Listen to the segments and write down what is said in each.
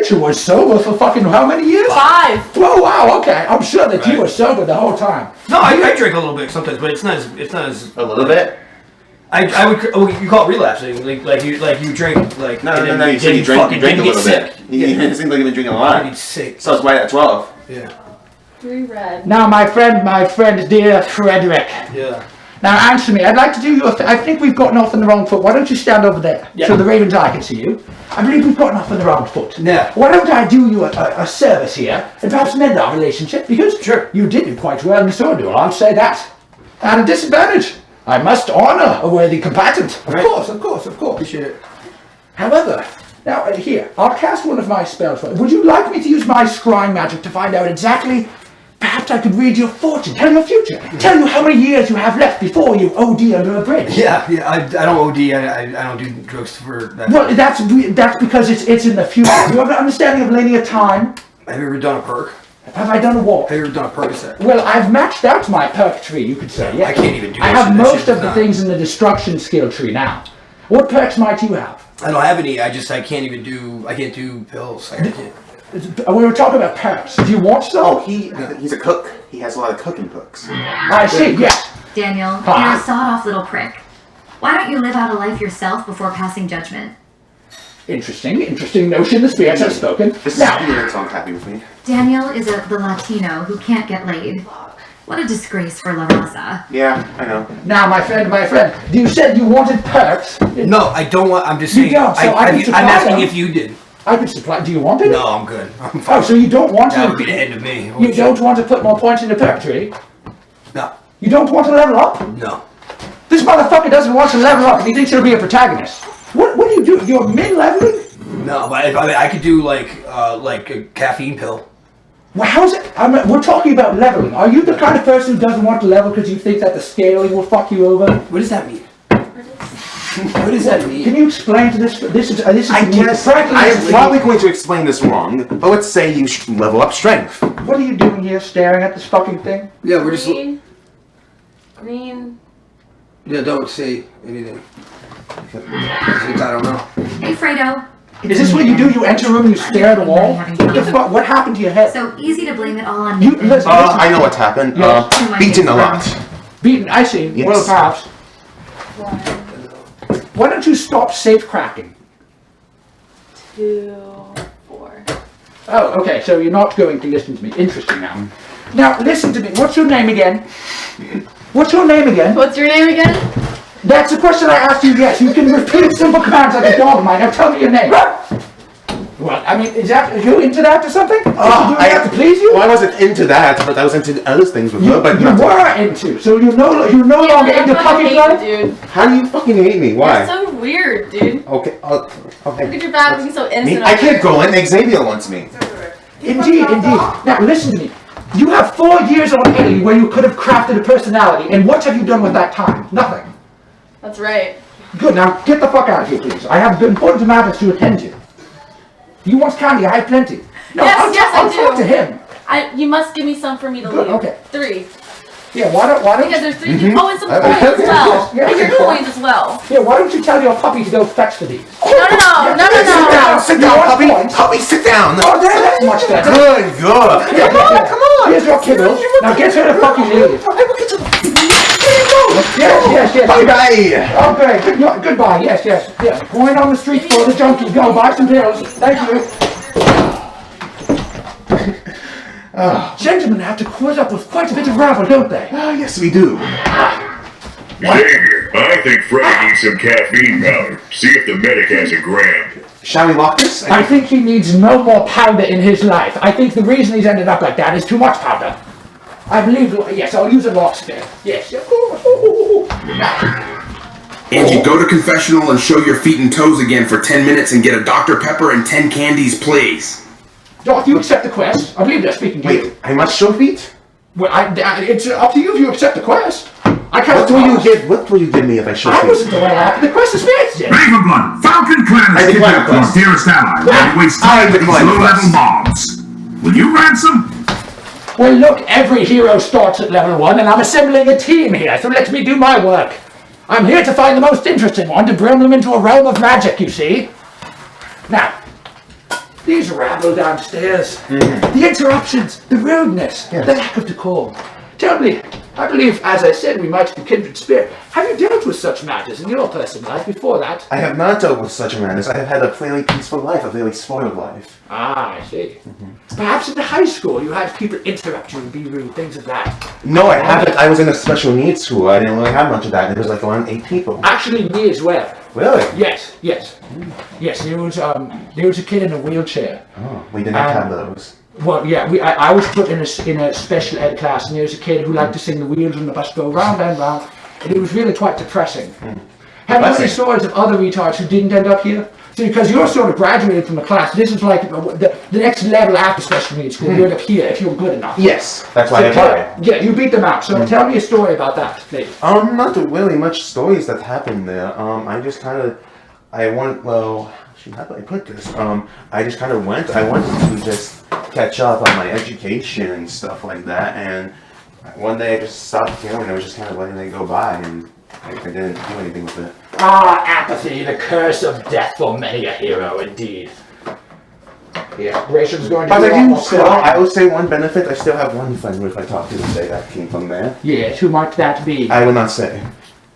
creature was sober for fucking how many years? 5. Oh wow, okay. I'm sure that you were sober the whole time. No, I drink a little bit sometimes, but it's not as. A little bit. I would. Oh, you call it relapsing? Like you drink like. No. You said you drink a little bit. It seems like you've been drinking a lot. You'd sick. So it's right at 12. Yeah. 3 red. Now, my friend, dear Frederick. Yeah. Now answer me. I'd like to do you I think we've gotten off on the wrong foot. Why don't you stand over there so the Raven's Eye can see you? I believe we've gotten off on the wrong foot. Yeah. Why don't I do you a service here and perhaps mend our relationship? Because you did it quite well in the sword duel. I'll say that. At a disadvantage. I must honor a worthy combatant. Of course. Appreciate it. However, now here, I'll cast one of my spells for you. Would you like me to use my scrying magic to find out exactly? Perhaps I could read your fortune, tell your future, tell you how many years you have left before you OD under a bridge. Yeah. I don't OD. I don't do drugs for that. Well, that's because it's in the future. You have an understanding of linear time. Have you ever done a perk? Have I done a what? Have you ever done a perk set? Well, I've maxed out my perk tree, you could say. Yes. I can't even do I that have shit. most of the things in the destruction skill tree now. What perks might you have? I don't have any. I can't even do. I can't do pills. I can't. We were talking about perks. Do you want some? Oh, he's a cook. He has a lot of cooking books. I see, yes. Daniel, you're a sawed-off little prick. Why don't you live out a life yourself before passing judgment? Interesting notion. The spirits have spoken. This is Now, weird, so I'm happy with me. Daniel is the Latino who can't get laid. What a disgrace for La Raza. Yeah, I know. now, my friend, you said you wanted perks. No, I don't want. I'm just You saying. don't, so I can supply I'm asking them. if you did. I could supply. Do you want it? No, I'm good. I'm fine. Oh, so you don't want That would to? be the end of me. You don't want to put more points in the perk tree? No. You don't want to level up? No. This motherfucker doesn't want to level up. He thinks he'll be a protagonist. What do you do? You're mid-leveling? No, but I could do like a caffeine pill. Well, how's it? We're talking about leveling. Are you the kind of person who doesn't want to level because you think that the scaling will fuck you over? What does that mean? What does that mean? Can you explain to this? This is. I guess I am probably going to explain this wrong, but let's say you level up strength. What are you doing here, staring at this fucking thing? Yeah, we're just. Green. Yeah, don't say anything. I don't know. Hey, Fredo. Is this what you do? You enter a room and you stare at a wall? What the fuck? What happened to your head? So easy to blame it all on You me. listen. I know what's happened. Yes. Beaten a lot. Beaten. I see. Yes. Well, perhaps. Why don't you stop safe cracking? 2, 4. Oh, okay. So you're not going to listen to me. Interesting now. Now listen to me. What's your name again? What's your name again? What's your name again? That's the question I asked you. Yes, you can repeat simple commands like a dog might. Now tell me your name. Well, I mean, are you into that or something? I have to please you. Well, I wasn't into that, but I was into other things with her. But you were into. So you're no longer into puppy blood. Dude. How do you fucking hate me? Why? You're so weird, dude. Okay. Okay. Look at your back being so innocent. I can't go in. Xavier wants me. Indeed. Now listen to me. You have 4 years on A where you could have crafted a personality, and what have you done with that time? Nothing. That's right. Good. Now get the fuck out of here, please. I have important matters to attend to. You want candy? I have plenty. No, Yes, I'll I do. talk to him. You must give me some for me to Good, leave. okay. 3. Yeah. Why don't? Because there's 3. Oh, and some coins as Yes, well. yes, And your yes. coins as well. Yeah. Why don't you tell your puppy to go fetch for these? No. Sit You down, want puppy. points? Puppy, sit down. Oh, that's much better. Good. Come on. Here's your kibble. Now get her to fucking leave. Yes. Bye. Okay. Goodbye. Yes. Going on the street for the junkie. Go buy some pills. Thank you. Gentlemen have to put up with quite a bit of rabble, don't they? Yes, we do. Xavier, I think Freddy needs some caffeine powder. See if the medic has a gram. Shall we lock this? I think he needs no more powder in his life. I think the reason he's ended up like that is too much powder. I believe, yes, I'll use a locksmith. Yes, of course. Angie, go to confessional and show your feet and toes again for 10 minutes and get a Dr. Pepper and 10 candies, please. Doc, you accept the quest? I believe they're speaking to you. Wait, I must show feet? Well, it's up to you if you accept the quest. I can't. What will you give me if I show I feet? wasn't the one after the quest is finished yet. Ravenblood, Falcon Clan I has decline kidnapped your request. dearest ally while you waste time with these decline low-level request. mobs. Will you ransom? Well, look, every hero starts at level 1, and I'm assembling a team here, so let me do my work. I'm here to find the most interesting one to bring them into a realm of magic, you see. Now, These rabble downstairs. The interruptions, the rudeness, Yes. the lack of decorum. Tell me, I believe, as I said, we might be kindred spirit. Have you dealt with such matters in your personal life before that? I have not dealt with such a madness. I have had a fairly peaceful life, a fairly spoiled life. Ah, I see. Perhaps in the high school you had people interrupt you and be rude, things of that. No, I haven't. I was in a special needs school. I didn't really have much of that. There was like around 8 people. Actually, me as well. Really? Yes. Yes, there was a kid in a wheelchair. Oh, we did not have those. Well, yeah, I was put in a special ed class, and there was a kid who liked to sing the wheels on the bus go round and round, and it was really quite depressing. Have you any stories of other retards who didn't end up here? So because you're sort of graduated from the class, this is like the next level after special needs school. You end up here if you're good enough. Yes, that's why I applied. Yeah, you beat them out. So tell me a story about that, please. Not really much stories that happened there. I just kind of, how do I put this? I just kind of went. I wanted to just catch up on my education and stuff like that, and one day I just stopped caring. I was just kind of letting it go by, and I didn't do anything with it. Ah, apathy, the curse of death for many a hero, indeed. Yeah, Rachel's going to But do I do almost still, fine. I would say one benefit, I still have one friend if I talk to today that came from there. Yes, who might that be? I will not say.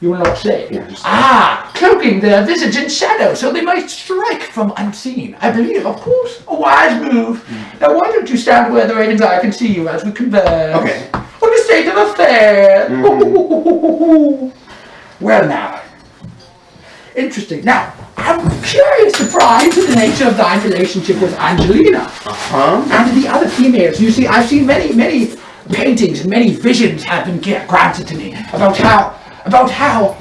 You will not say. Yeah, just- Cloaking their visage in shadow so they might strike from unseen. I believe, of course, a wise move. Now why don't you stand where the raven's eye can see you as we converse? Okay. On the state of affairs. Well now. Interesting. Now, I'm curious, surprised at the nature of thy relationship with Angelina. And the other females. You see, I've seen many paintings and many visions have been granted to me about how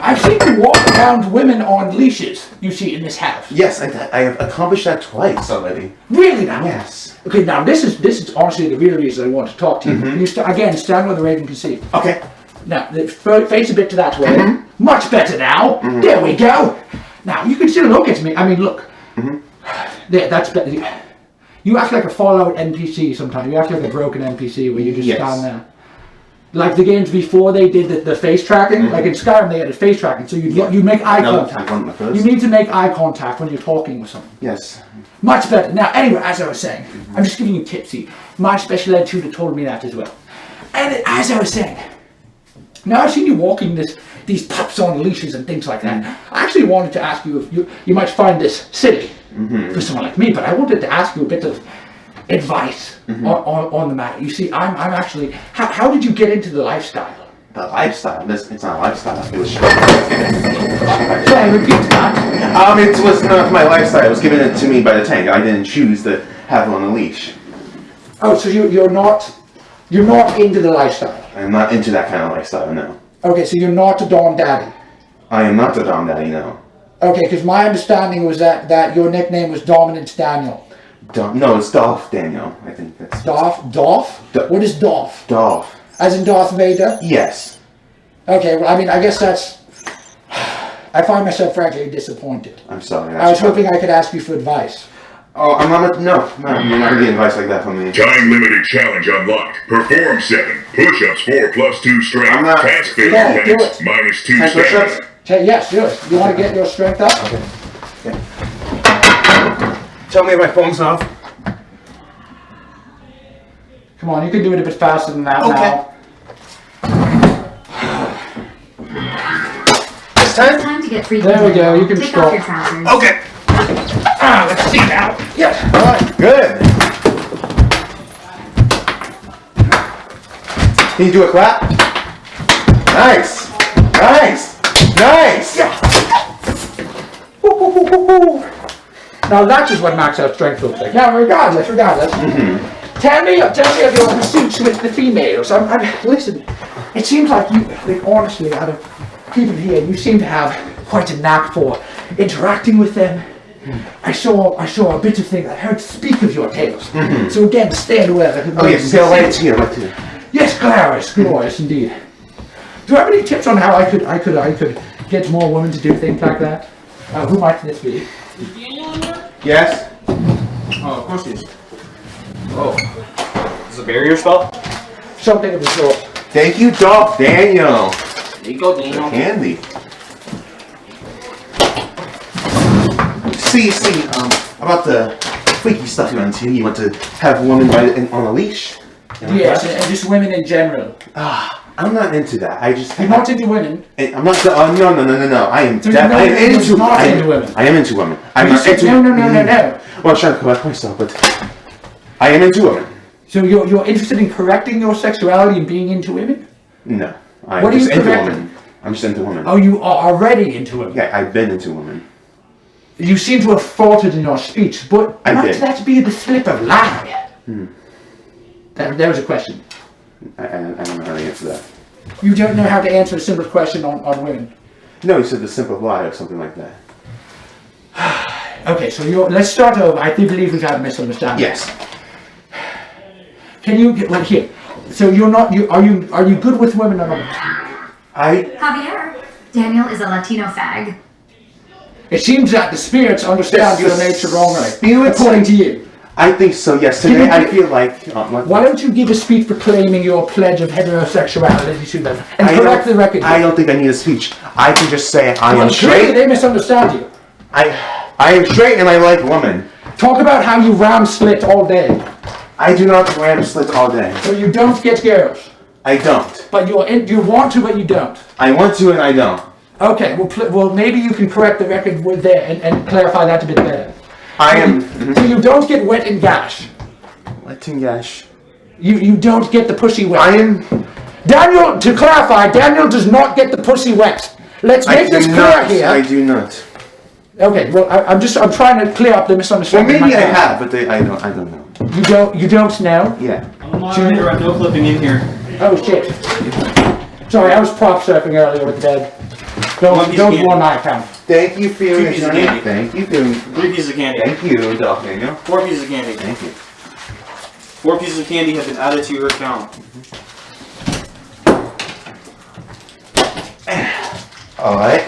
I've seen you walk around women on leashes, you see, in this house. Yes, I have accomplished that twice already. Really now? Yes. Okay, now this is honestly the real reason I want to talk to you. You again, stand where the raven can see. Okay. Now, face a bit to that way. Much better now. There we go. Now, you can still look at me. I mean, look. There, that's better. You act like a Fallout NPC sometimes. You act like a broken NPC where you just stand there. Like the games before they did the face tracking. Like in Skyrim, they had face tracking. So you make eye contact. You need to make eye contact when you're talking with someone. Yes. Much better. Now, anyway, as I was saying, I'm just giving you tipsy. My special ed tutor told me that as well. And as I was saying, now I've seen you walking these pups on leashes and things like that. I actually wanted to ask you if you might find this silly for someone like me, but I wanted to ask you a bit of advice on the matter. You see, I'm actually, how did you get into the lifestyle? The lifestyle? It's not a lifestyle. It was Sorry, repeat that. It was not my lifestyle. It was given it to me by the tank. I didn't choose to have it on a leash. Oh, so you're not into the lifestyle? I'm not into that kind of lifestyle, no. Okay, so you're not a Dom Daddy? I am not the Dom Daddy, no. Okay, because my understanding was that your nickname was Dominance Daniel. No, it's Dolph Daniel. I think that's... Dolph? What is Dolph? Dolph. As in Darth Vader? Yes. Okay, well, I mean, I guess that's... I find myself frankly disappointed. I'm sorry. I was hoping I could ask you for advice. Oh, I'm not... No, you're not getting advice like that from me. Time limited challenge unlocked. Perform 7. Push-ups 4 plus 2 strength. I'm not- Task failure Yeah, do tanks it. minus 2 10 push-ups? stamina. Yes, do it. You want to get your strength up? Okay. Tell me if my phone's off. Come on, you can do it a bit faster than that now. This time? Time to get free. There we go, you can Take stop. off your trousers. Okay. Let's see now. Yes. Alright, good. Can you do a clap? Nice. Nice. Nice. Now that is what max out strength looks like. Now, regardless. Tell me of your pursuits with the females. Listen, it seems like you, honestly, out of people here, you seem to have quite a knack for interacting with them. I saw a bit of thing. I heard speak of your tales. So again, stand aware. Oh yes, right here, right here. Yes, glorious indeed. Do you have any tips on how I could get more women to do things like that? Who might this be? Yes? Oh, of course he is. Oh. Is this a barrier spell? Something of the sort. Thank you, Dolph Daniel. There you go, Daniel. Candy. See, about the freaky stuff you're into. You want to have women on a leash. Yes, and just women in general. I'm not into that. You're not into women. I'm not. No. I am. So I am into women. I am into women. I'm You not said into. no. Well, I'm trying to correct myself, but I am into women. So you're interested in correcting your sexuality and being into women? No, What I'm are just you into correcting? women. I'm just into women. Oh, you are already into women. Yeah, I've been into women. You seem to have faltered in your speech, but I might did. that be the slip of lie? There was a question. I don't know how to answer that. You don't know how to answer a simple question on women. No, you said the simple lie or something like that. Okay, so let's start over. I do believe we've had a misunderstanding. Yes. Can you get here? So are you good with women or not? Javier, Daniel is a Latino fag. It seems that the spirits understand your nature wrongly, according to you. I think so, yes. Today I feel like... Why don't you give a speech proclaiming your pledge of heterosexuality to them and correct the record? I don't think I need a speech. I can just say I am Clearly straight. they misunderstand you. I am straight and I like women. Talk about how you ram slit all day. I do not ram slit all day. So you don't get girls. I don't. But you want to, but you don't. I want to and I don't. Okay, well maybe you can correct the record with there and clarify that a bit better. I am... So you don't get wet and gash. Wet and gash. You don't get the pussy wet. I am... Daniel, to clarify, Daniel does not get the pussy wet. Let's make this clear here. I do not. Okay, well I'm trying to clear up the Well, misunderstanding. maybe I have, but I don't know. You don't know? Yeah. I'm a moderator, I'm no clipping in here. Oh shit. Sorry, I was prop surfing earlier with Dad. Don't warn my account. Thank you for your 2 pieces of candy. Thank you for... 3 pieces of candy. Thank you, Daniel. 4 pieces of candy. Thank you. 4 pieces of candy have been added to your account. Alright.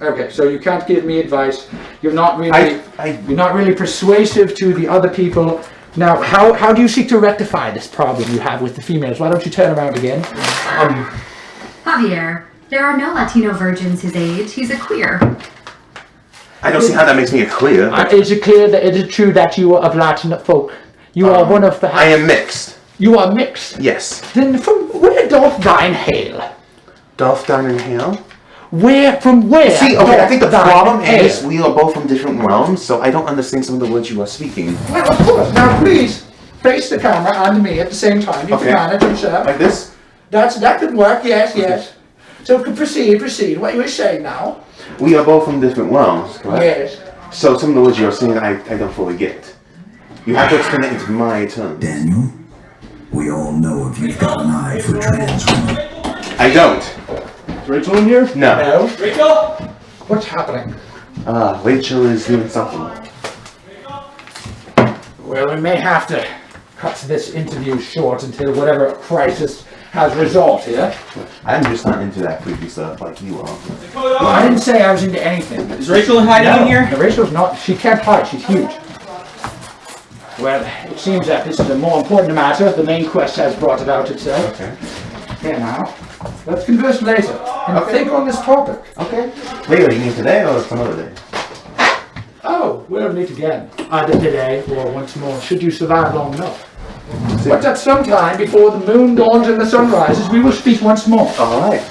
Okay, so you can't give me advice. You're not really you're not really persuasive to the other people. Now, how do you seek to rectify this problem you have with the females? Why don't you turn around again? Javier, there are no Latino virgins his age. He's a queer. I don't see how that makes me a queer. Is it true that you are of Latin folk? You are one of the... I am mixed. You are mixed? Yes. Then from where doth thine hail? Doth thine and hail? From where? See, okay, I think the problem hail? is we are both from different realms, so I don't understand some of the words you are speaking. Well, of course. Now, please, face the camera and me at the same time. You can manage yourself. Like this? That could work, yes. So proceed. What you were saying now? We are both from different realms, correct? Yes. So some of the words you're saying I don't fully get. You have to explain it into my terms. Daniel, we all know if you've got an eye for trans women. I don't. Is Rachel in here? No. Rachel? What's happening? Rachel is doing something. Well, we may have to cut this interview short until whatever crisis has resolved here. I'm just not into that creepy stuff like you are. Well, I didn't say I was into anything. Is Rachel hiding in here? No, Rachel's not. She can't hide. She's huge. Well, it seems that this is a more important matter. The main quest has brought about itself. Okay. Here now. Let's converse later and think on this topic. Okay. Later, you mean today or some other day? Oh, we'll meet again. Either today or once more, should you survive long enough. But at some time before the moon dawns and the sun rises, we will speak once more. Alright.